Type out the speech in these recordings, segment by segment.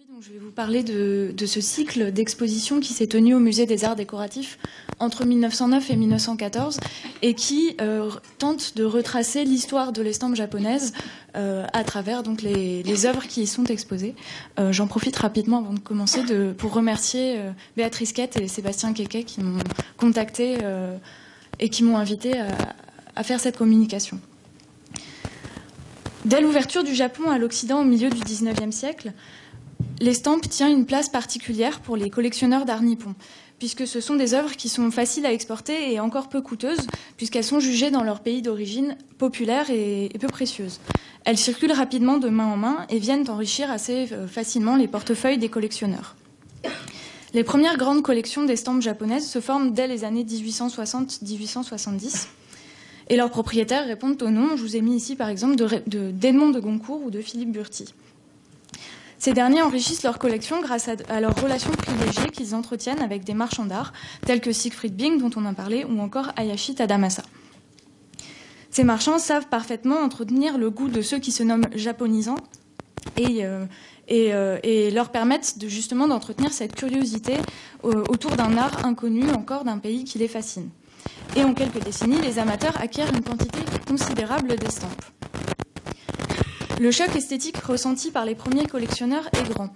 Aujourd'hui, donc, je vais vous parler de ce cycle d'exposition qui s'est tenu au Musée des Arts Décoratifs entre 1909 et 1914 et qui tente de retracer l'histoire de l'estampe japonaise à travers donc, les œuvres qui y sont exposées. J'en profite rapidement avant de commencer pour remercier Béatrice Quette et Sébastien Quéquet qui m'ont contacté et qui m'ont invité à faire cette communication. Dès l'ouverture du Japon à l'Occident au milieu du XIXe siècle, l'estampe tient une place particulière pour les collectionneurs d'art nippon, puisque ce sont des œuvres qui sont faciles à exporter et encore peu coûteuses, puisqu'elles sont jugées dans leur pays d'origine populaires et peu précieuses. Elles circulent rapidement de main en main et viennent enrichir assez facilement les portefeuilles des collectionneurs. Les premières grandes collections d'estampes japonaises se forment dès les années 1860-1870. Et leurs propriétaires répondent au nom. Je vous ai mis ici, par exemple, d'Edmond de Goncourt ou de Philippe Burti. Ces derniers enrichissent leur collection grâce à leurs relations privilégiées qu'ils entretiennent avec des marchands d'art, tels que Siegfried Bing, dont on a parlé, ou encore Hayashi Tadamasa. Ces marchands savent parfaitement entretenir le goût de ceux qui se nomment japonisants et leur permettent justement d'entretenir cette curiosité autour d'un art inconnu encore d'un pays qui les fascine. Et en quelques décennies, les amateurs acquièrent une quantité considérable d'estampes. Le choc esthétique ressenti par les premiers collectionneurs est grand.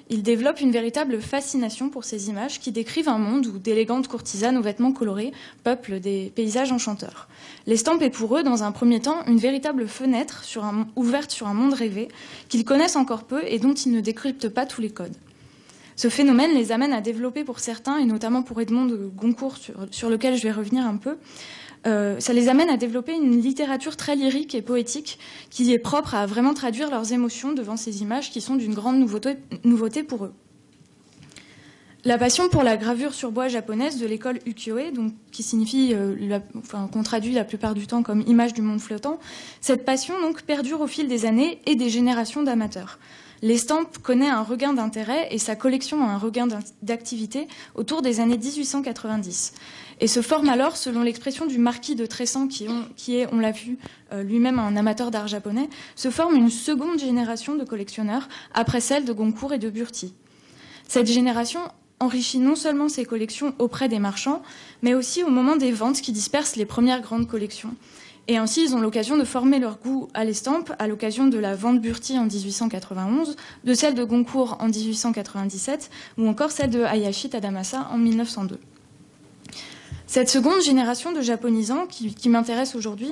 Ils développent une véritable fascination pour ces images qui décrivent un monde où d'élégantes courtisanes aux vêtements colorés peuplent des paysages enchanteurs. L'estampe est pour eux, dans un premier temps, une véritable fenêtre ouverte sur un monde rêvé qu'ils connaissent encore peu et dont ils ne décryptent pas tous les codes. Ce phénomène les amène à développer pour certains, et notamment pour Edmond de Goncourt, sur lequel je vais revenir un peu, ça les amène à développer une littérature très lyrique et poétique qui est propre à vraiment traduire leurs émotions devant ces images qui sont d'une grande nouveauté pour eux. La passion pour la gravure sur bois japonaise de l'école ukiyo-e, donc qui signifie, qu'on traduit la plupart du temps comme image du monde flottant, cette passion donc perdure au fil des années et des générations d'amateurs. L'estampe connaît un regain d'intérêt et sa collection a un regain d'activité autour des années 1890. Et se forme alors, selon l'expression du marquis de Tressan, qui est, on l'a vu, lui-même un amateur d'art japonais, se forme une seconde génération de collectionneurs après celle de Goncourt et de Burti. Cette génération enrichit non seulement ses collections auprès des marchands, mais aussi au moment des ventes qui dispersent les premières grandes collections. Et ainsi, ils ont l'occasion de former leur goût à l'estampe à l'occasion de la vente Burti en 1891, de celle de Goncourt en 1897 ou encore celle de Hayashi Tadamasa en 1902. Cette seconde génération de japonisants qui m'intéresse aujourd'hui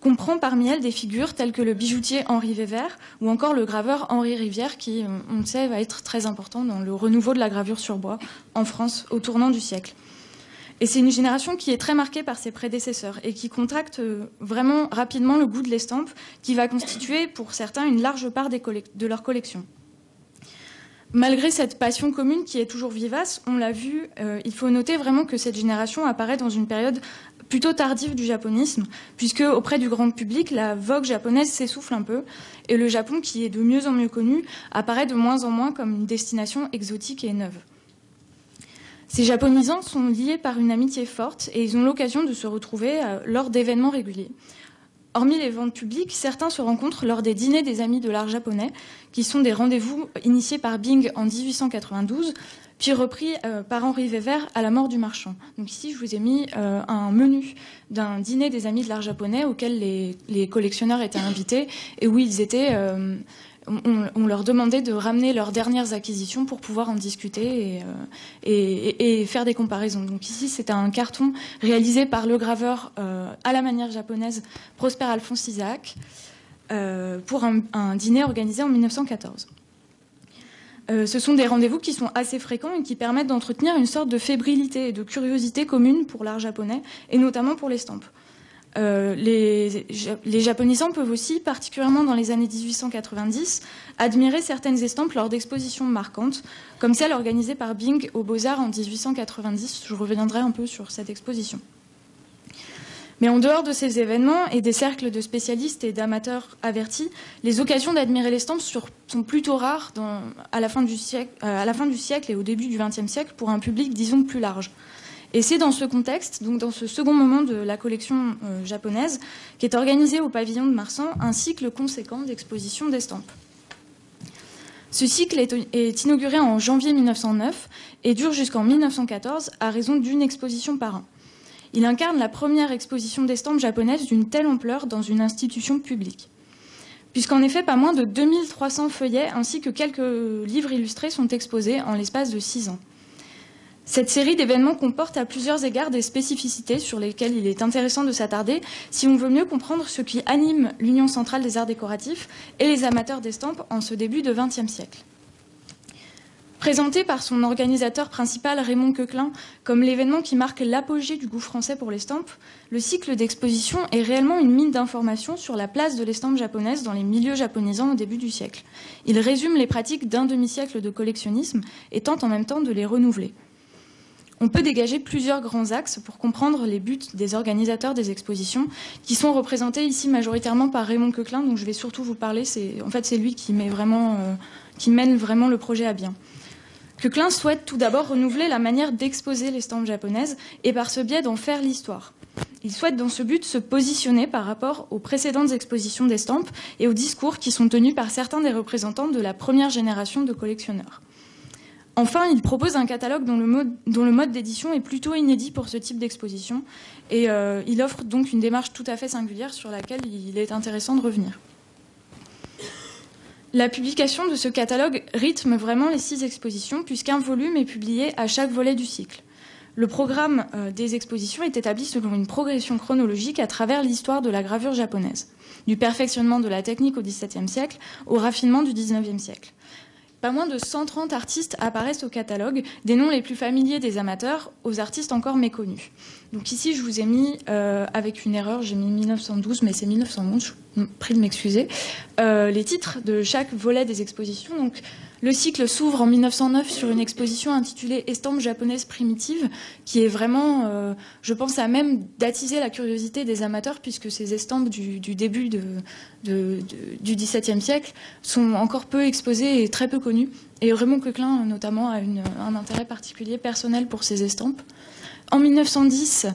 comprend parmi elles des figures telles que le bijoutier Henri Weber ou encore le graveur Henri Rivière qui, on le sait, va être très important dans le renouveau de la gravure sur bois en France au tournant du siècle. Et c'est une génération qui est très marquée par ses prédécesseurs et qui contracte vraiment rapidement le goût de l'estampe qui va constituer pour certains une large part de leur collection. Malgré cette passion commune qui est toujours vivace, on l'a vu, il faut noter vraiment que cette génération apparaît dans une période plutôt tardive du japonisme, puisque auprès du grand public, la vogue japonaise s'essouffle un peu, et le Japon, qui est de mieux en mieux connu, apparaît de moins en moins comme une destination exotique et neuve. Ces japonisants sont liés par une amitié forte et ils ont l'occasion de se retrouver lors d'événements réguliers. Hormis les ventes publiques, certains se rencontrent lors des dîners des amis de l'art japonais, qui sont des rendez-vous initiés par Bing en 1892, puis repris par Henri Weber à la mort du marchand. Donc ici, je vous ai mis un menu d'un dîner des amis de l'art japonais auquel les collectionneurs étaient invités et où ils étaient... On leur demandait de ramener leurs dernières acquisitions pour pouvoir en discuter et faire des comparaisons. Donc ici, c'est un carton réalisé par le graveur à la manière japonaise Prosper Alphonse Isaac pour un dîner organisé en 1914. Ce sont des rendez-vous qui sont assez fréquents et qui permettent d'entretenir une sorte de fébrilité et de curiosité commune pour l'art japonais et notamment pour l'estampe. Les japonisants peuvent aussi, particulièrement dans les années 1890, admirer certaines estampes lors d'expositions marquantes, comme celle organisée par Bing aux Beaux-Arts en 1890. Je reviendrai un peu sur cette exposition. Mais en dehors de ces événements et des cercles de spécialistes et d'amateurs avertis, les occasions d'admirer l'estampe sont plutôt rares à la fin du siècle et au début du XXe siècle pour un public, disons, plus large. Et c'est dans ce contexte, donc dans ce second moment de la collection japonaise, qu'est organisé au pavillon de Marsan un cycle conséquent d'expositions d'estampes. Ce cycle est inauguré en janvier 1909 et dure jusqu'en 1914 à raison d'une exposition par an. Il incarne la première exposition d'estampes japonaises d'une telle ampleur dans une institution publique. Puisqu'en effet, pas moins de 2300 feuillets ainsi que quelques livres illustrés sont exposés en l'espace de 6 ans. Cette série d'événements comporte à plusieurs égards des spécificités sur lesquelles il est intéressant de s'attarder si on veut mieux comprendre ce qui anime l'Union centrale des arts décoratifs et les amateurs d'estampes en ce début de XXe siècle. Présenté par son organisateur principal Raymond Quequelin comme l'événement qui marque l'apogée du goût français pour l'estampe, le cycle d'exposition est réellement une mine d'informations sur la place de l'estampe japonaise dans les milieux japonisants au début du siècle. Il résume les pratiques d'un demi-siècle de collectionnisme et tente en même temps de les renouveler. On peut dégager plusieurs grands axes pour comprendre les buts des organisateurs des expositions, qui sont représentés ici majoritairement par Raymond Quequelin, dont je vais surtout vous parler. En fait, c'est lui qui mène vraiment le projet à bien. Quequelin souhaite tout d'abord renouveler la manière d'exposer l'estampe japonaise et par ce biais d'en faire l'histoire. Il souhaite dans ce but se positionner par rapport aux précédentes expositions d'estampes et aux discours qui sont tenus par certains des représentants de la première génération de collectionneurs. Enfin, il propose un catalogue dont le mode d'édition est plutôt inédit pour ce type d'exposition et il offre donc une démarche tout à fait singulière sur laquelle il est intéressant de revenir. La publication de ce catalogue rythme vraiment les 6 expositions puisqu'un volume est publié à chaque volet du cycle. Le programme des expositions est établi selon une progression chronologique à travers l'histoire de la gravure japonaise, du perfectionnement de la technique au XVIIe siècle au raffinement du XIXe siècle. Pas moins de 130 artistes apparaissent au catalogue, des noms les plus familiers des amateurs aux artistes encore méconnus. Donc ici, je vous ai mis, avec une erreur, j'ai mis 1912, mais c'est 1911, je vous prie de m'excuser, les titres de chaque volet des expositions. Donc, le cycle s'ouvre en 1909 sur une exposition intitulée « Estampes japonaises primitives » qui est vraiment, je pense, à même d'attiser la curiosité des amateurs puisque ces estampes du début du XVIIe siècle sont encore peu exposées et très peu connues. Et Raymond Quequelin, notamment, a un intérêt particulier personnel pour ces estampes. En 1910,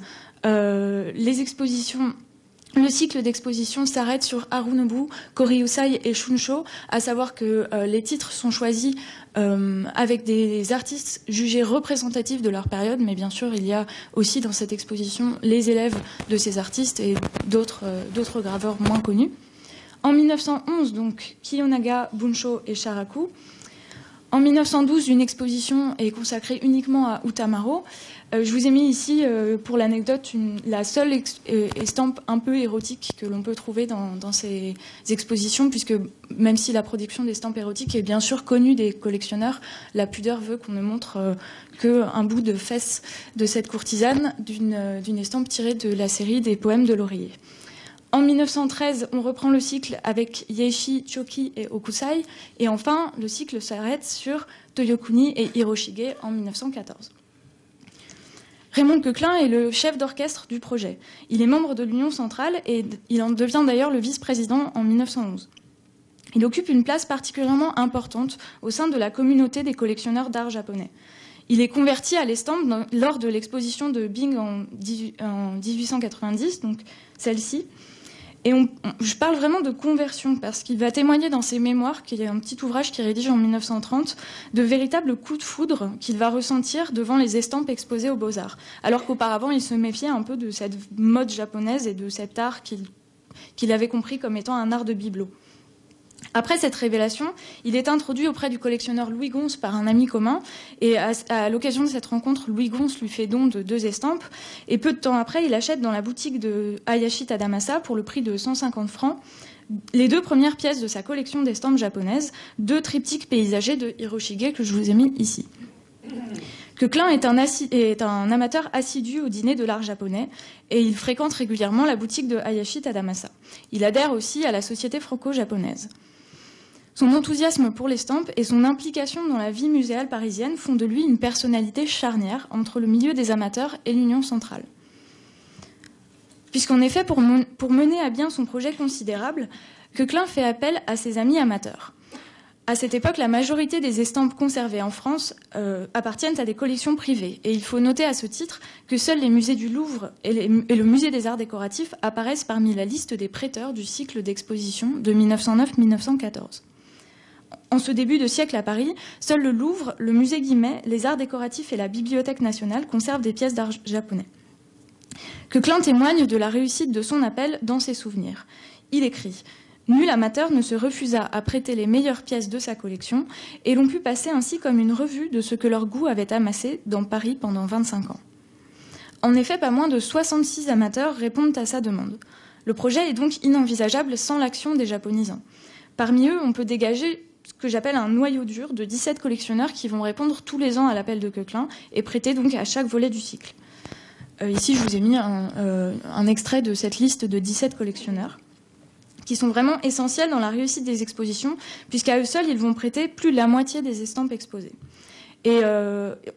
le cycle d'exposition s'arrête sur Harunobu, Koriusai et Shunsho, à savoir que les titres sont choisis avec des artistes jugés représentatifs de leur période, mais bien sûr, il y a aussi dans cette exposition les élèves de ces artistes et d'autres graveurs moins connus. En 1911, donc, Kiyonaga, Bunsho et Sharaku. En 1912, une exposition est consacrée uniquement à Utamaro. Je vous ai mis ici, pour l'anecdote, la seule estampe un peu érotique que l'on peut trouver dans ces expositions, puisque même si la production d'estampes érotiques est bien sûr connue des collectionneurs, la pudeur veut qu'on ne montre qu'un bout de fesse de cette courtisane d'une estampe tirée de la série des poèmes de Laurier. En 1913, on reprend le cycle avec Yeishi, Choki et Okusai. Et enfin, le cycle s'arrête sur Toyokuni et Hiroshige en 1914. Raymond Quequelin est le chef d'orchestre du projet. Il est membre de l'Union centrale et il en devient d'ailleurs le vice-président en 1911. Il occupe une place particulièrement importante au sein de la communauté des collectionneurs d'art japonais. Il est converti à l'estampe lors de l'exposition de Bing en 1890, donc celle-ci. Et je parle vraiment de conversion parce qu'il va témoigner dans ses mémoires, qui est un petit ouvrage qu'il rédige en 1930, de véritables coups de foudre qu'il va ressentir devant les estampes exposées aux Beaux-Arts. Alors qu'auparavant, il se méfiait un peu de cette mode japonaise et de cet art qu'il avait compris comme étant un art de bibelot. Après cette révélation, il est introduit auprès du collectionneur Louis Gons par un ami commun. Et à l'occasion de cette rencontre, Louis Gons lui fait don de 2 estampes. Et peu de temps après, il achète dans la boutique de Hayashi Tadamasa, pour le prix de 150 francs, les 2 premières pièces de sa collection d'estampes japonaises, 2 triptyques paysagers de Hiroshige que je vous ai mis ici. Quequelin est un amateur assidu au dîner de l'art japonais et il fréquente régulièrement la boutique de Hayashi Tadamasa. Il adhère aussi à la société franco-japonaise. Son enthousiasme pour l'estampe et son implication dans la vie muséale parisienne font de lui une personnalité charnière entre le milieu des amateurs et l'Union centrale. Puisqu'en effet, pour mener à bien son projet considérable, Quequelin fait appel à ses amis amateurs. À cette époque, la majorité des estampes conservées en France appartiennent à des collections privées. Et il faut noter à ce titre que seuls les musées du Louvre et le musée des arts décoratifs apparaissent parmi la liste des prêteurs du cycle d'exposition de 1909-1914. En ce début de siècle à Paris, seuls le Louvre, le musée Guimet, les arts décoratifs et la Bibliothèque nationale conservent des pièces d'art japonais. Coquelin témoigne de la réussite de son appel dans ses souvenirs. Il écrit « Nul amateur ne se refusa à prêter les meilleures pièces de sa collection, et l'on put passer ainsi comme une revue de ce que leur goût avait amassé dans Paris pendant 25 ans. » En effet, pas moins de 66 amateurs répondent à sa demande. Le projet est donc inenvisageable sans l'action des japonisants. Parmi eux, on peut dégager ce que j'appelle un noyau dur de 17 collectionneurs qui vont répondre tous les ans à l'appel de Coquelin et prêter donc à chaque volet du cycle. Ici, je vous ai mis un extrait de cette liste de 17 collectionneurs qui sont vraiment essentiels dans la réussite des expositions, puisqu'à eux seuls, ils vont prêter plus de la moitié des estampes exposées. Et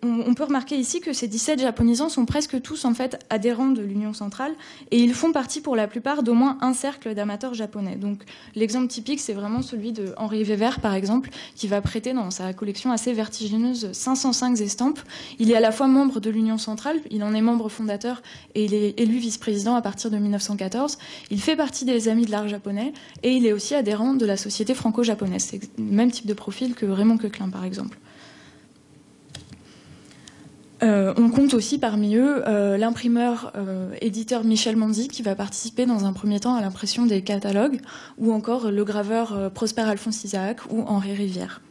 on peut remarquer ici que ces 17 japonisants sont presque tous en fait adhérents de l'Union centrale et ils font partie pour la plupart d'au moins un cercle d'amateurs japonais. Donc l'exemple typique, c'est vraiment celui de Henri Weber, par exemple, qui va prêter dans sa collection assez vertigineuse 505 estampes. Il est à la fois membre de l'Union centrale, il en est membre fondateur et il est élu vice-président à partir de 1914. Il fait partie des Amis de l'art japonais et il est aussi adhérent de la Société franco-japonaise. C'est le même type de profil que Raymond Coquelin, par exemple. On compte aussi parmi eux l'imprimeur éditeur Michel Manzi qui va participer dans un premier temps à l'impression des catalogues, ou encore le graveur Prosper Alphonse Isaac ou Henri Rivière.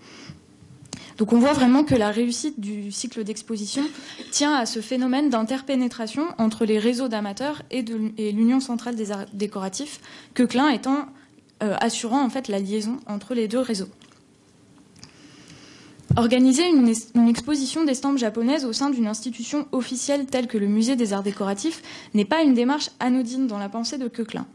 Donc on voit vraiment que la réussite du cycle d'exposition tient à ce phénomène d'interpénétration entre les réseaux d'amateurs et l'Union centrale des arts décoratifs, Coquelin étant assurant en fait la liaison entre les deux réseaux. Organiser une exposition d'estampes japonaises au sein d'une institution officielle telle que le Musée des Arts Décoratifs n'est pas une démarche anodine dans la pensée de Coquelin.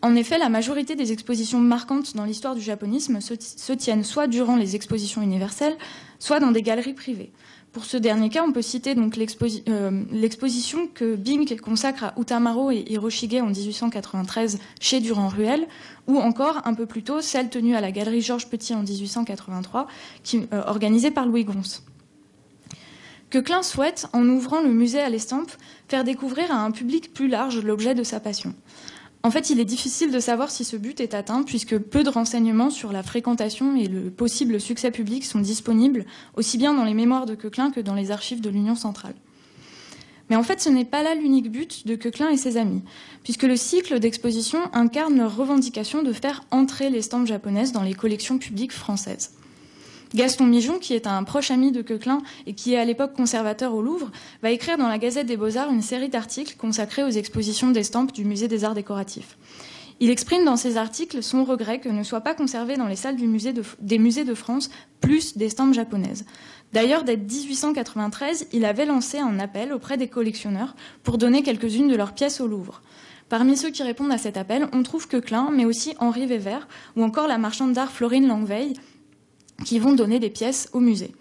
En effet, la majorité des expositions marquantes dans l'histoire du japonisme se tiennent soit durant les expositions universelles, soit dans des galeries privées. Pour ce dernier cas, on peut citer donc l'exposition que Bing consacre à Utamaro et Hiroshige en 1893 chez Durand-Ruel, ou encore, un peu plus tôt, celle tenue à la galerie Georges Petit en 1883, organisée par Louis Gons. Coquelin souhaite, en ouvrant le musée à l'estampe, faire découvrir à un public plus large l'objet de sa passion. En fait, il est difficile de savoir si ce but est atteint, puisque peu de renseignements sur la fréquentation et le possible succès public sont disponibles, aussi bien dans les mémoires de Coquelin que dans les archives de l'Union centrale. Mais en fait, ce n'est pas là l'unique but de Coquelin et ses amis, puisque le cycle d'exposition incarne leur revendication de faire entrer l'estampe japonaise dans les collections publiques françaises. Gaston Migeon, qui est un proche ami de Coquelin et qui est à l'époque conservateur au Louvre, va écrire dans la Gazette des Beaux-Arts une série d'articles consacrés aux expositions d'estampes du Musée des Arts Décoratifs. Il exprime dans ces articles son regret que ne soient pas conservées dans les salles des musées de France plus d'estampes japonaises. D'ailleurs, dès 1893, il avait lancé un appel auprès des collectionneurs pour donner quelques-unes de leurs pièces au Louvre. Parmi ceux qui répondent à cet appel, on trouve Coquelin, mais aussi Henri Weber ou encore la marchande d'art Florine Langveil, qui vont donner des pièces au musée.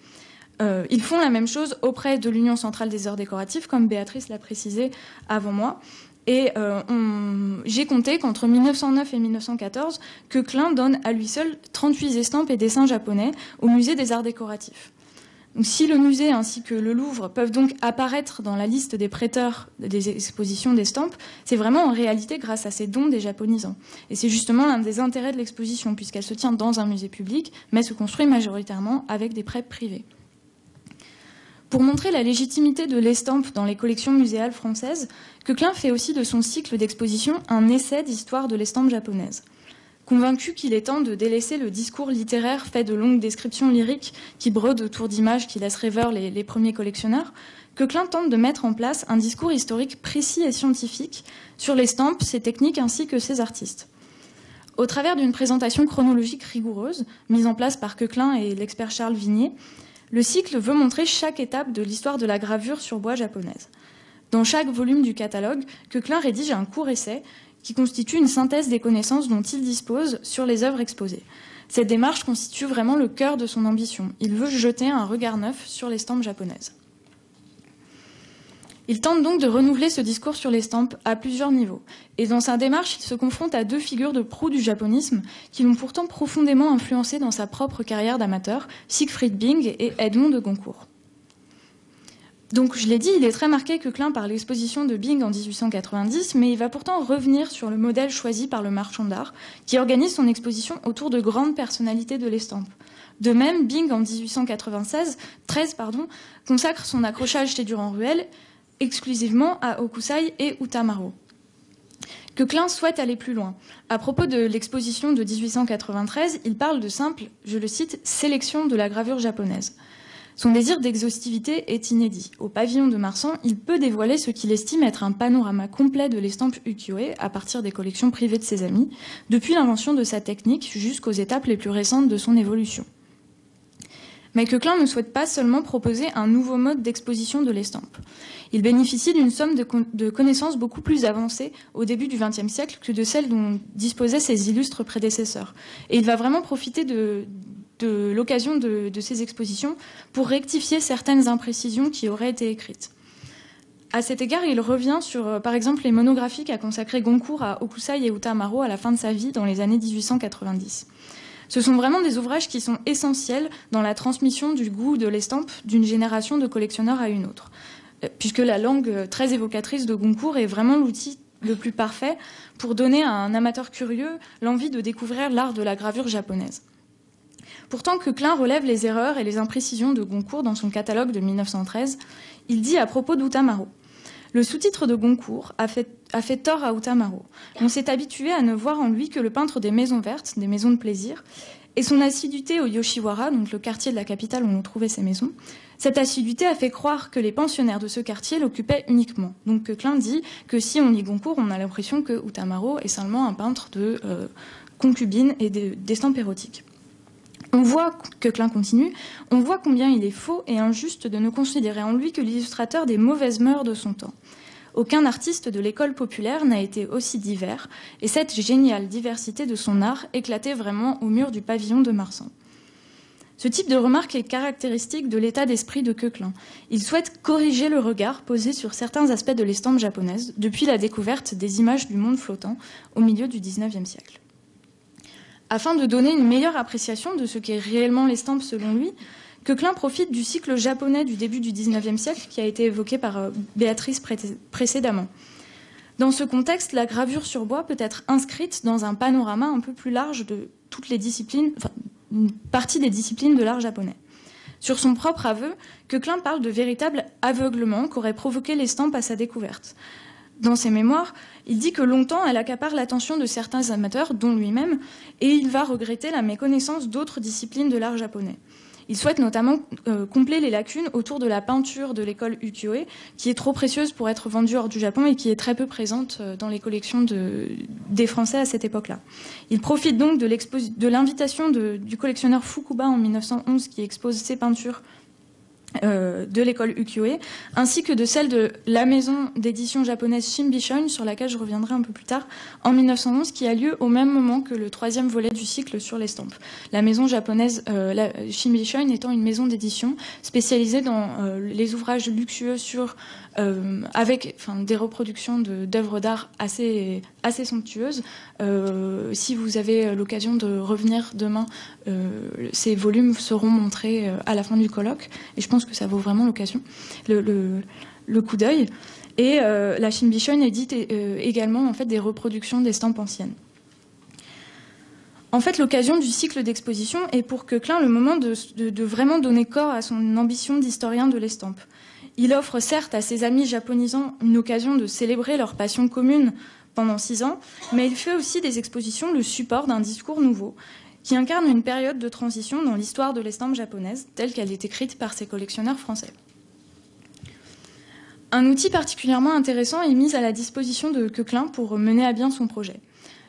Ils font la même chose auprès de l'Union centrale des arts décoratifs, comme Béatrice l'a précisé avant moi. Et j'ai compté qu'entre 1909 et 1914, Coquelin donne à lui seul 38 estampes et dessins japonais au musée des arts décoratifs. Donc, si le musée ainsi que le Louvre peuvent donc apparaître dans la liste des prêteurs des expositions d'estampes, c'est vraiment en réalité grâce à ces dons des japonisants. Et c'est justement l'un des intérêts de l'exposition, puisqu'elle se tient dans un musée public, mais se construit majoritairement avec des prêts privés. Pour montrer la légitimité de l'estampe dans les collections muséales françaises, Coquelin fait aussi de son cycle d'exposition un essai d'histoire de l'estampe japonaise. Convaincu qu'il est temps de délaisser le discours littéraire fait de longues descriptions lyriques qui brodent autour d'images qui laissent rêveurs les premiers collectionneurs, Coquelin tente de mettre en place un discours historique précis et scientifique sur l'estampe, ses techniques ainsi que ses artistes. Au travers d'une présentation chronologique rigoureuse, mise en place par Coquelin et l'expert Charles Vignier, le cycle veut montrer chaque étape de l'histoire de la gravure sur bois japonaise. Dans chaque volume du catalogue, Coquelin rédige un court essai qui constitue une synthèse des connaissances dont il dispose sur les œuvres exposées. Cette démarche constitue vraiment le cœur de son ambition. Il veut jeter un regard neuf sur l'estampe japonaise. Il tente donc de renouveler ce discours sur l'estampe à plusieurs niveaux. Et dans sa démarche, il se confronte à deux figures de proue du japonisme qui l'ont pourtant profondément influencé dans sa propre carrière d'amateur, Siegfried Bing et Edmond de Goncourt. Donc, je l'ai dit, il est très marqué Coquelin par l'exposition de Bing en 1890, mais il va pourtant revenir sur le modèle choisi par le marchand d'art, qui organise son exposition autour de grandes personnalités de l'estampe. De même, Byng, en 1813, consacre son accrochage chez Durand-Ruel exclusivement à Hokusai et Utamaro. Coquelin souhaite aller plus loin. À propos de l'exposition de 1893, il parle de simple, je le cite, « sélection de la gravure japonaise ». Son désir d'exhaustivité est inédit. Au pavillon de Marsan, il peut dévoiler ce qu'il estime être un panorama complet de l'estampe ukiyo-e à partir des collections privées de ses amis, depuis l'invention de sa technique jusqu'aux étapes les plus récentes de son évolution. Mais Coquelin ne souhaite pas seulement proposer un nouveau mode d'exposition de l'estampe. Il bénéficie d'une somme de connaissances beaucoup plus avancées au début du XXe siècle que de celles dont disposaient ses illustres prédécesseurs. Et il va vraiment profiter de l'occasion de ces expositions pour rectifier certaines imprécisions qui auraient été écrites. À cet égard, il revient sur, par exemple, les monographies qu'a consacrées Goncourt à Hokusai et Utamaro à la fin de sa vie, dans les années 1890. Ce sont vraiment des ouvrages qui sont essentiels dans la transmission du goût de l'estampe d'une génération de collectionneurs à une autre, puisque la langue très évocatrice de Goncourt est vraiment l'outil le plus parfait pour donner à un amateur curieux l'envie de découvrir l'art de la gravure japonaise. Pourtant, Coquelin relève les erreurs et les imprécisions de Goncourt dans son catalogue de 1913. Il dit à propos d'Utamaro: le sous-titre de Goncourt a fait tort à Utamaro. On s'est habitué à ne voir en lui que le peintre des maisons vertes, des maisons de plaisir, et son assiduité au Yoshiwara, donc le quartier de la capitale où on trouvait ces maisons, cette assiduité a fait croire que les pensionnaires de ce quartier l'occupaient uniquement. Donc Coquelin dit que si on lit Goncourt, on a l'impression que Utamaro est seulement un peintre de concubines et d'estampes érotiques. On voit, Coquelin continue, on voit combien il est faux et injuste de ne considérer en lui que l'illustrateur des mauvaises mœurs de son temps. Aucun artiste de l'école populaire n'a été aussi divers, et cette géniale diversité de son art éclatait vraiment au mur du pavillon de Marsan. Ce type de remarque est caractéristique de l'état d'esprit de Coquelin. Il souhaite corriger le regard posé sur certains aspects de l'estampe japonaise depuis la découverte des images du monde flottant au milieu du XIXe siècle. Afin de donner une meilleure appréciation de ce qu'est réellement l'estampe selon lui, Coquelin profite du cycle japonais du début du XIXe siècle qui a été évoqué par Béatrice précédemment. Dans ce contexte, la gravure sur bois peut être inscrite dans un panorama un peu plus large de toutes les disciplines, enfin, une partie des disciplines de l'art japonais. Sur son propre aveu, Coquelin parle de véritable aveuglement qu'aurait provoqué l'estampe à sa découverte. Dans ses mémoires, il dit que longtemps elle accapare l'attention de certains amateurs, dont lui-même, et il va regretter la méconnaissance d'autres disciplines de l'art japonais. Il souhaite notamment combler les lacunes autour de la peinture de l'école ukiyo-e, qui est trop précieuse pour être vendue hors du Japon et qui est très peu présente dans les collections des Français à cette époque-là. Il profite donc de l'invitation du collectionneur Fukuba en 1911 qui expose ses peintures de l'école ukiyo-e, ainsi que de celle de la maison d'édition japonaise Shimbishoin, sur laquelle je reviendrai un peu plus tard, en 1911, qui a lieu au même moment que le troisième volet du cycle sur l'estampe. La maison japonaise Shimbishoin étant une maison d'édition spécialisée dans les ouvrages luxueux avec des reproductions d'œuvres d'art assez somptueuses. Si vous avez l'occasion de revenir demain, ces volumes seront montrés à la fin du colloque, et je pense que ça vaut vraiment l'occasion, le coup d'œil. Et la Shimbishoin édite également en fait, des reproductions d'estampes anciennes. En fait, l'occasion du cycle d'exposition est pour Coquelin le moment de vraiment donner corps à son ambition d'historien de l'estampe. Il offre certes à ses amis japonisants une occasion de célébrer leur passion commune pendant 6 ans, mais il fait aussi des expositions le support d'un discours nouveau, qui incarne une période de transition dans l'histoire de l'estampe japonaise, telle qu'elle est écrite par ses collectionneurs français. Un outil particulièrement intéressant est mis à la disposition de Coquelin pour mener à bien son projet.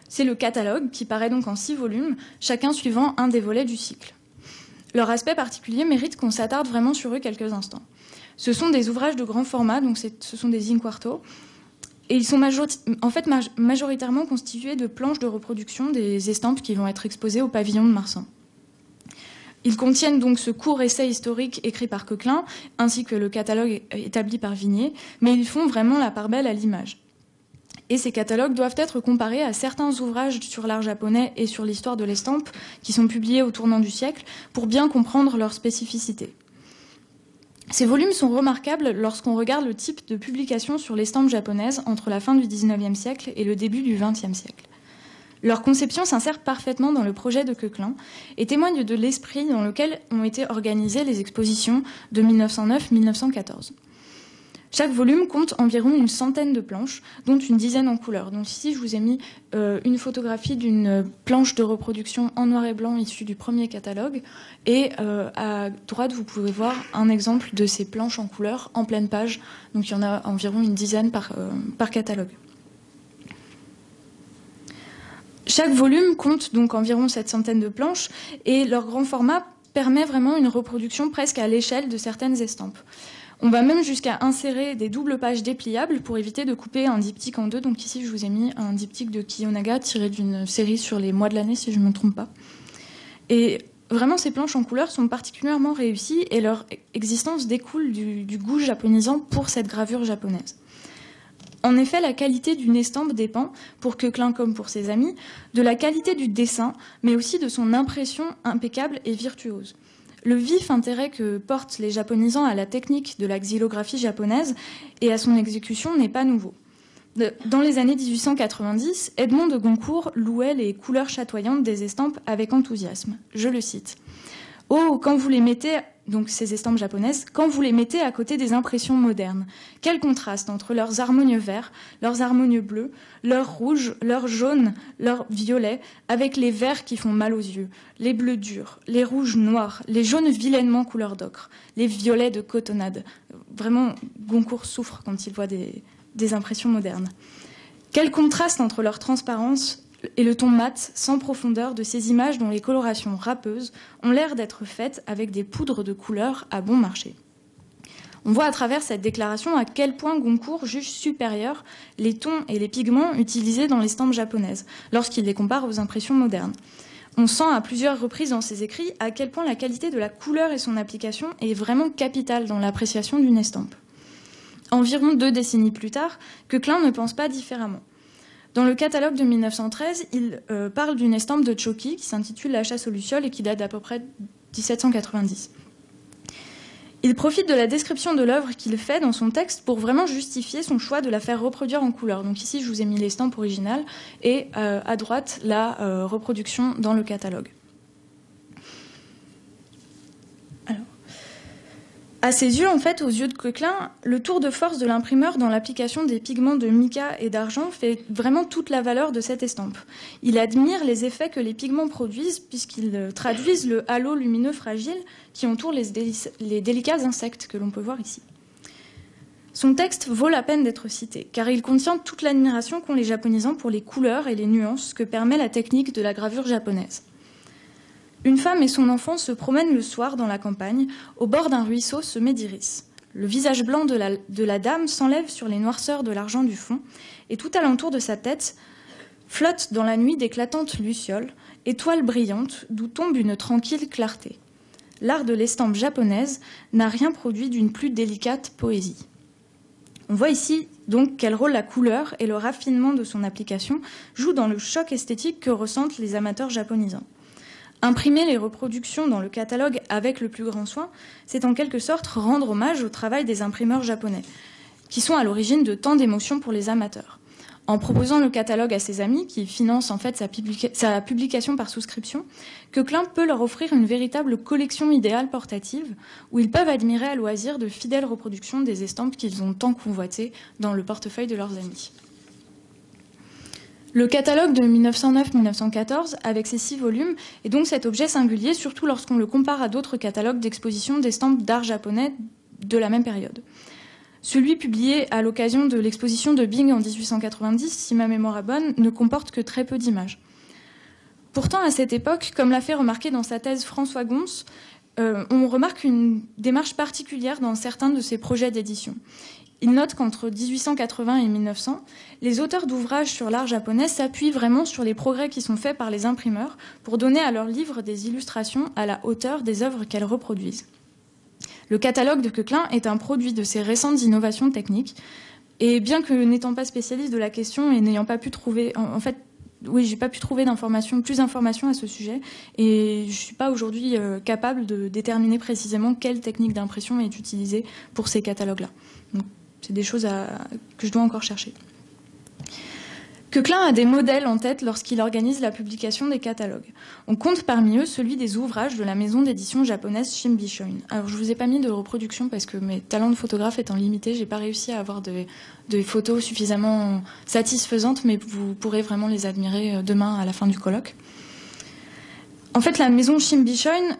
C'est le catalogue, qui paraît donc en 6 volumes, chacun suivant un des volets du cycle. Leur aspect particulier mérite qu'on s'attarde vraiment sur eux quelques instants. Ce sont des ouvrages de grand format, donc ce sont des in-quarto, et ils sont majoritairement constitués de planches de reproduction des estampes qui vont être exposées au pavillon de Marsan. Ils contiennent donc ce court essai historique écrit par Coquelin, ainsi que le catalogue établi par Vignier, mais ils font vraiment la part belle à l'image. Et ces catalogues doivent être comparés à certains ouvrages sur l'art japonais et sur l'histoire de l'estampe qui sont publiés au tournant du siècle pour bien comprendre leurs spécificités. Ces volumes sont remarquables lorsqu'on regarde le type de publication sur l'estampe japonaise entre la fin du XIXe siècle et le début du XXe siècle. Leur conception s'insère parfaitement dans le projet de Coquelin et témoigne de l'esprit dans lequel ont été organisées les expositions de 1909-1914. Chaque volume compte environ une centaine de planches, dont une dizaine en couleur. Donc ici, je vous ai mis une photographie d'une planche de reproduction en noir et blanc issue du premier catalogue. Et à droite, vous pouvez voir un exemple de ces planches en couleur en pleine page. Donc il y en a environ une dizaine par catalogue. Chaque volume compte donc environ cette centaine de planches et leur grand format permet vraiment une reproduction presque à l'échelle de certaines estampes. On va même jusqu'à insérer des doubles pages dépliables pour éviter de couper un diptyque en deux. Donc ici, je vous ai mis un diptyque de Kiyonaga tiré d'une série sur les mois de l'année, si je ne me trompe pas. Et vraiment, ces planches en couleur sont particulièrement réussies et leur existence découle du goût japonisant pour cette gravure japonaise. En effet, la qualité d'une estampe dépend, pour Coquelin comme pour ses amis, de la qualité du dessin, mais aussi de son impression impeccable et virtuose. Le vif intérêt que portent les japonisants à la technique de la xylographie japonaise et à son exécution n'est pas nouveau. Dans les années 1890, Edmond de Goncourt louait les couleurs chatoyantes des estampes avec enthousiasme. Je le cite. « Oh, quand vous les mettez, donc ces estampes japonaises, quand vous les mettez à côté des impressions modernes, quel contraste entre leurs harmonieux verts, leurs harmonieux bleus, leurs rouges, leurs jaunes, leurs violets, avec les verts qui font mal aux yeux, les bleus durs, les rouges noirs, les jaunes vilainement couleur d'ocre, les violets de cotonnade. » Vraiment, Goncourt souffre quand il voit des impressions modernes. Quel contraste entre leur transparence et le ton mat, sans profondeur, de ces images dont les colorations râpeuses ont l'air d'être faites avec des poudres de couleur à bon marché. On voit à travers cette déclaration à quel point Goncourt juge supérieurs les tons et les pigments utilisés dans l'estampes japonaises, lorsqu'il les compare aux impressions modernes. On sent à plusieurs reprises dans ses écrits à quel point la qualité de la couleur et son application est vraiment capitale dans l'appréciation d'une estampe. Environ 2 décennies plus tard, Coquelin ne pense pas différemment. Dans le catalogue de 1913, il parle d'une estampe de Choki qui s'intitule La chasse aux lucioles et qui date d'à peu près 1790. Il profite de la description de l'œuvre qu'il fait dans son texte pour vraiment justifier son choix de la faire reproduire en couleur. Donc ici, je vous ai mis l'estampe originale et à droite, la reproduction dans le catalogue. Alors, à ses yeux, en fait, aux yeux de Coquelin, le tour de force de l'imprimeur dans l'application des pigments de mica et d'argent fait vraiment toute la valeur de cette estampe. Il admire les effets que les pigments produisent puisqu'ils traduisent le halo lumineux fragile qui entoure les délicats insectes que l'on peut voir ici. Son texte vaut la peine d'être cité, car il contient toute l'admiration qu'ont les japonisants pour les couleurs et les nuances que permet la technique de la gravure japonaise. Une femme et son enfant se promènent le soir dans la campagne, au bord d'un ruisseau semé d'iris. Le visage blanc de la dame s'enlève sur les noirceurs de l'argent du fond, et tout alentour de sa tête flotte dans la nuit d'éclatantes lucioles, étoiles brillantes, d'où tombe une tranquille clarté. L'art de l'estampe japonaise n'a rien produit d'une plus délicate poésie. On voit ici donc quel rôle la couleur et le raffinement de son application jouent dans le choc esthétique que ressentent les amateurs japonisants. Imprimer les reproductions dans le catalogue avec le plus grand soin, c'est en quelque sorte rendre hommage au travail des imprimeurs japonais, qui sont à l'origine de tant d'émotions pour les amateurs. En proposant le catalogue à ses amis, qui financent en fait sa publication par souscription, Coquelin peut leur offrir une véritable collection idéale portative, où ils peuvent admirer à loisir de fidèles reproductions des estampes qu'ils ont tant convoitées dans le portefeuille de leurs amis. Le catalogue de 1909-1914, avec ses 6 volumes, est donc cet objet singulier, surtout lorsqu'on le compare à d'autres catalogues d'exposition d'estampes d'art japonais de la même période. Celui publié à l'occasion de l'exposition de Bing en 1890, si ma mémoire est bonne, ne comporte que très peu d'images. Pourtant, à cette époque, comme l'a fait remarquer dans sa thèse François Gons, on remarque une démarche particulière dans certains de ses projets d'édition. Il note qu'entre 1880 et 1900, les auteurs d'ouvrages sur l'art japonais s'appuient vraiment sur les progrès qui sont faits par les imprimeurs pour donner à leurs livres des illustrations à la hauteur des œuvres qu'elles reproduisent. Le catalogue de Coquelin est un produit de ces récentes innovations techniques, et bien que n'étant pas spécialiste de la question et n'ayant pas pu trouver, j'ai pas pu trouver plus d'informations à ce sujet, et je suis pas aujourd'hui capable de déterminer précisément quelle technique d'impression est utilisée pour ces catalogues-là. Donc, c'est des choses que je dois encore chercher. Coquelin a des modèles en tête lorsqu'il organise la publication des catalogues. On compte parmi eux celui des ouvrages de la maison d'édition japonaise Shimbishoin. Alors je vous ai pas mis de reproduction parce que mes talents de photographe étant limités, j'ai pas réussi à avoir des photos suffisamment satisfaisantes, mais vous pourrez vraiment les admirer demain à la fin du colloque. En fait, la maison Shimbishoin,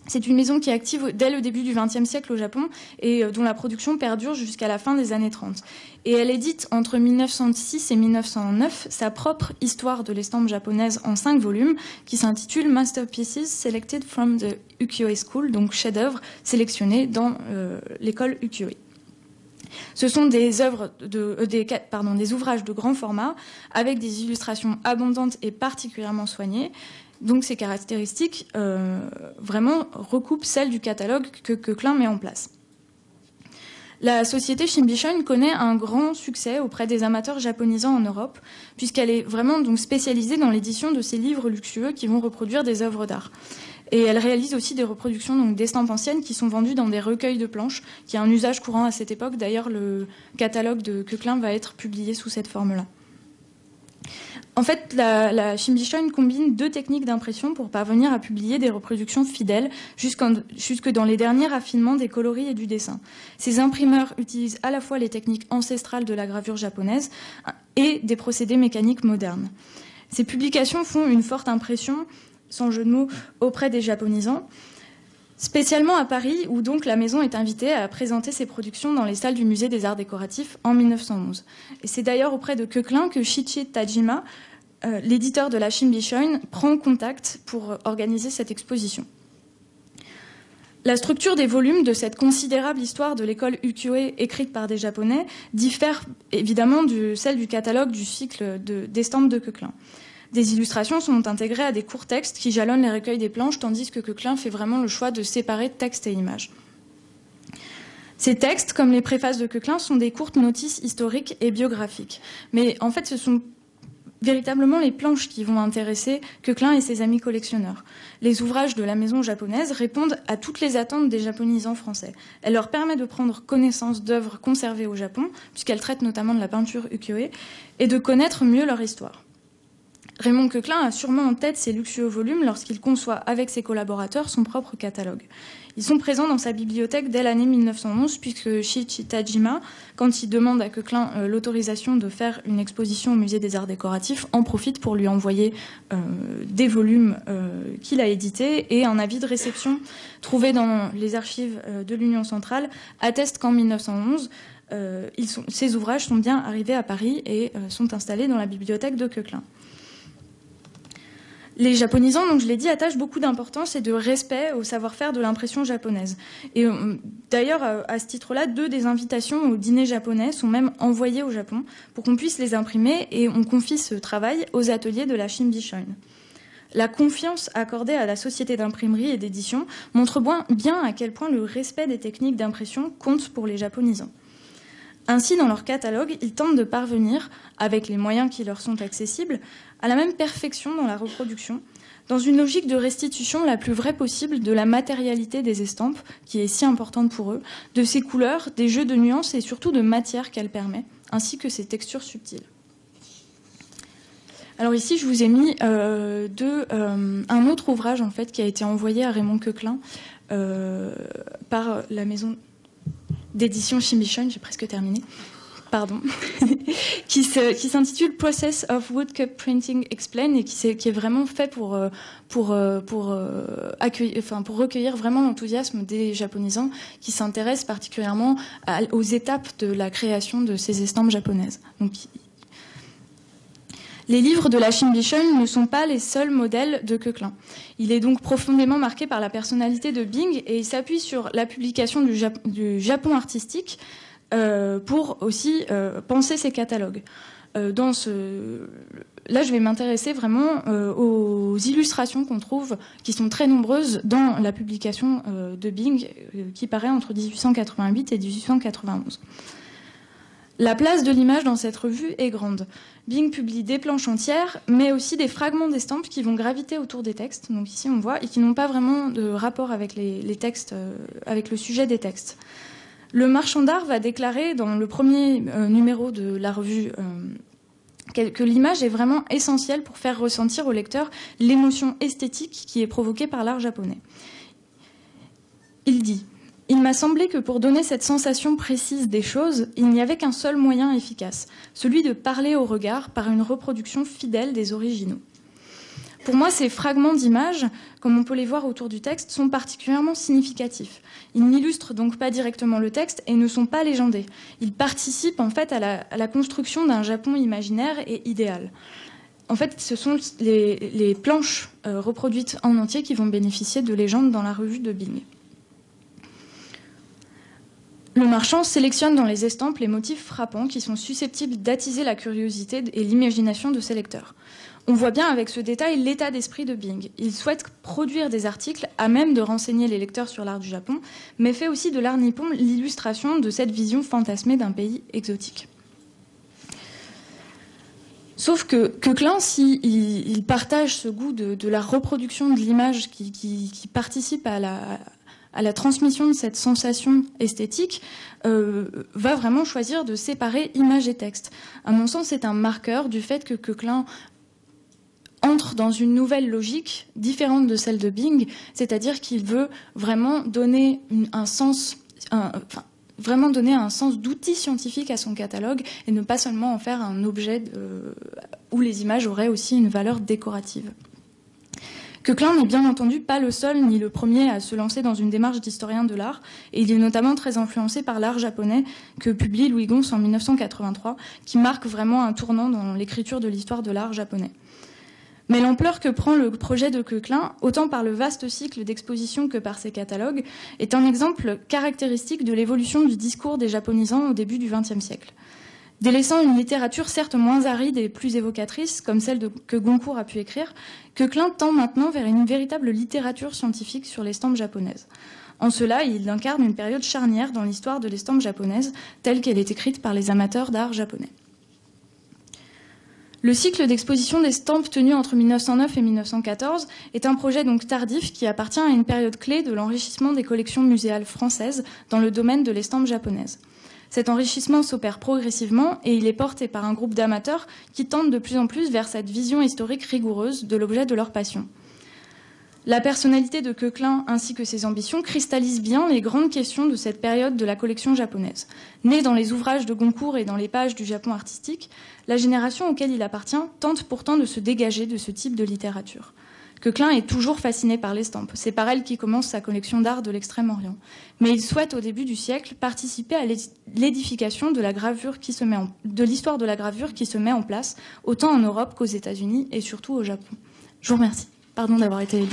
c'est une maison qui est active dès le début du XXe siècle au Japon et dont la production perdure jusqu'à la fin des années 30. Et elle édite entre 1906 et 1909 sa propre histoire de l'estampe japonaise en 5 volumes qui s'intitule Masterpieces Selected from the Ukiyo-e School, donc chefs-d'œuvre sélectionnés dans l'école Ukiyo-e. Ce sont des ouvrages de grand format avec des illustrations abondantes et particulièrement soignées. Donc ces caractéristiques vraiment recoupent celles du catalogue que Coquelin met en place. La société Shimbishoin connaît un grand succès auprès des amateurs japonisants en Europe, puisqu'elle est vraiment donc spécialisée dans l'édition de ces livres luxueux qui vont reproduire des œuvres d'art. Et elle réalise aussi des reproductions donc, d'estampes anciennes qui sont vendues dans des recueils de planches, qui est un usage courant à cette époque. D'ailleurs, le catalogue de Coquelin va être publié sous cette forme-là. En fait, la Shimbishoin combine 2 techniques d'impression pour parvenir à publier des reproductions fidèles jusque dans les derniers raffinements des coloris et du dessin. Ces imprimeurs utilisent à la fois les techniques ancestrales de la gravure japonaise et des procédés mécaniques modernes. Ces publications font une forte impression, sans jeu de mots, auprès des japonisants, spécialement à Paris, où donc la maison est invitée à présenter ses productions dans les salles du musée des arts décoratifs en 1911. Et c'est d'ailleurs auprès de Coquelin que Shichi Tajima, l'éditeur de la Shimbishoin, prend contact pour organiser cette exposition. La structure des volumes de cette considérable histoire de l'école ukiyo-e écrite par des Japonais diffère évidemment de celle du catalogue du cycle d'estampes de Coquelin. Des illustrations sont intégrées à des courts textes qui jalonnent les recueils des planches, tandis que Coquelin fait vraiment le choix de séparer texte et image. Ces textes, comme les préfaces de Coquelin, sont des courtes notices historiques et biographiques. Mais en fait, ce sont véritablement les planches qui vont intéresser Coquelin et ses amis collectionneurs. Les ouvrages de la maison japonaise répondent à toutes les attentes des japonisants français. Elle leur permet de prendre connaissance d'œuvres conservées au Japon, puisqu'elle traite notamment de la peinture ukiyo-e, et de connaître mieux leur histoire. Raymond Coquelin a sûrement en tête ces luxueux volumes lorsqu'il conçoit avec ses collaborateurs son propre catalogue. Ils sont présents dans sa bibliothèque dès l'année 1911, puisque Shichi Tajima, quand il demande à Coquelin l'autorisation de faire une exposition au musée des arts décoratifs, en profite pour lui envoyer des volumes qu'il a édités, et un avis de réception trouvé dans les archives de l'Union centrale atteste qu'en 1911, ces ouvrages sont bien arrivés à Paris et sont installés dans la bibliothèque de Coquelin. Les japonisants, donc je l'ai dit, attachent beaucoup d'importance et de respect au savoir-faire de l'impression japonaise. Et d'ailleurs, à ce titre-là, 2 des invitations au dîner japonais sont même envoyées au Japon pour qu'on puisse les imprimer, et on confie ce travail aux ateliers de la Shimbishoin. La confiance accordée à la société d'imprimerie et d'édition montre bien à quel point le respect des techniques d'impression compte pour les japonisants. Ainsi, dans leur catalogue, ils tentent de parvenir, avec les moyens qui leur sont accessibles, à la même perfection dans la reproduction, dans une logique de restitution la plus vraie possible de la matérialité des estampes, qui est si importante pour eux, de ses couleurs, des jeux de nuances et surtout de matière qu'elle permet, ainsi que ses textures subtiles. Alors ici, je vous ai mis un autre ouvrage en fait, qui a été envoyé à Raymond Coquelin par la maison d'édition Shimbishoin, j'ai presque terminé, pardon, qui s'intitule Process of Woodcut Printing Explained, et qui est vraiment fait pour recueillir vraiment l'enthousiasme des japonisants qui s'intéressent particulièrement aux étapes de la création de ces estampes japonaises. Donc, les livres de la Shimbishoin ne sont pas les seuls modèles de Coquelin. Il est donc profondément marqué par la personnalité de Bing, et il s'appuie sur la publication du Japon artistique pour aussi penser ses catalogues. Là, je vais m'intéresser vraiment aux illustrations qu'on trouve, qui sont très nombreuses dans la publication de Bing, qui paraît entre 1888 et 1891. La place de l'image dans cette revue est grande. Bing publie des planches entières, mais aussi des fragments d'estampes qui vont graviter autour des textes. Donc ici, on voit, et qui n'ont pas vraiment de rapport avec les textes, avec le sujet des textes. Le marchand d'art va déclarer dans le premier numéro de la revue que l'image est vraiment essentielle pour faire ressentir au lecteur l'émotion esthétique qui est provoquée par l'art japonais. Il dit « Il m'a semblé que pour donner cette sensation précise des choses, il n'y avait qu'un seul moyen efficace, celui de parler au regard par une reproduction fidèle des originaux. » Pour moi, ces fragments d'images, comme on peut les voir autour du texte, sont particulièrement significatifs. Ils n'illustrent donc pas directement le texte et ne sont pas légendés. Ils participent en fait à la construction d'un Japon imaginaire et idéal. En fait, ce sont les planches reproduites en entier qui vont bénéficier de légendes dans la revue de Bing. Le marchand sélectionne dans les estampes les motifs frappants qui sont susceptibles d'attiser la curiosité et l'imagination de ses lecteurs. On voit bien avec ce détail l'état d'esprit de Bing. Il souhaite produire des articles à même de renseigner les lecteurs sur l'art du Japon, mais fait aussi de l'art nippon l'illustration de cette vision fantasmée d'un pays exotique. Sauf que Klein, s'il partage ce goût de la reproduction de l'image qui participe à la transmission de cette sensation esthétique, va vraiment choisir de séparer image et texte. À mon sens, c'est un marqueur du fait que Klein entre dans une nouvelle logique différente de celle de Bing, c'est-à-dire qu'il veut vraiment donner un sens d'outil scientifique à son catalogue et ne pas seulement en faire un objet où les images auraient aussi une valeur décorative. Klein n'est bien entendu pas le seul ni le premier à se lancer dans une démarche d'historien de l'art, et il est notamment très influencé par l'art japonais que publie Louis Gons en 1983, qui marque vraiment un tournant dans l'écriture de l'histoire de l'art japonais. Mais l'ampleur que prend le projet de Klein, autant par le vaste cycle d'expositions que par ses catalogues, est un exemple caractéristique de l'évolution du discours des japonisants au début du XXe siècle. Délaissant une littérature certes moins aride et plus évocatrice, comme celle que Goncourt a pu écrire, Klein tend maintenant vers une véritable littérature scientifique sur l'estampe japonaise. En cela, il incarne une période charnière dans l'histoire de l'estampe japonaise, telle qu'elle est écrite par les amateurs d'art japonais. Le cycle d'exposition d'estampes tenu entre 1909 et 1914 est un projet donc tardif qui appartient à une période clé de l'enrichissement des collections muséales françaises dans le domaine de l'estampe japonaise. Cet enrichissement s'opère progressivement et il est porté par un groupe d'amateurs qui tendent de plus en plus vers cette vision historique rigoureuse de l'objet de leur passion. La personnalité de Klein ainsi que ses ambitions cristallisent bien les grandes questions de cette période de la collection japonaise. Née dans les ouvrages de Goncourt et dans les pages du Japon artistique, la génération auquel il appartient tente pourtant de se dégager de ce type de littérature. Klein est toujours fasciné par l'estampe. C'est par elle qu'il commence sa collection d'art de l'Extrême-Orient. Mais il souhaite, au début du siècle, participer à l'édification de l'histoire de la gravure qui se met en place, autant en Europe qu'aux États-Unis et surtout au Japon. Je vous remercie. Pardon d'avoir été élue.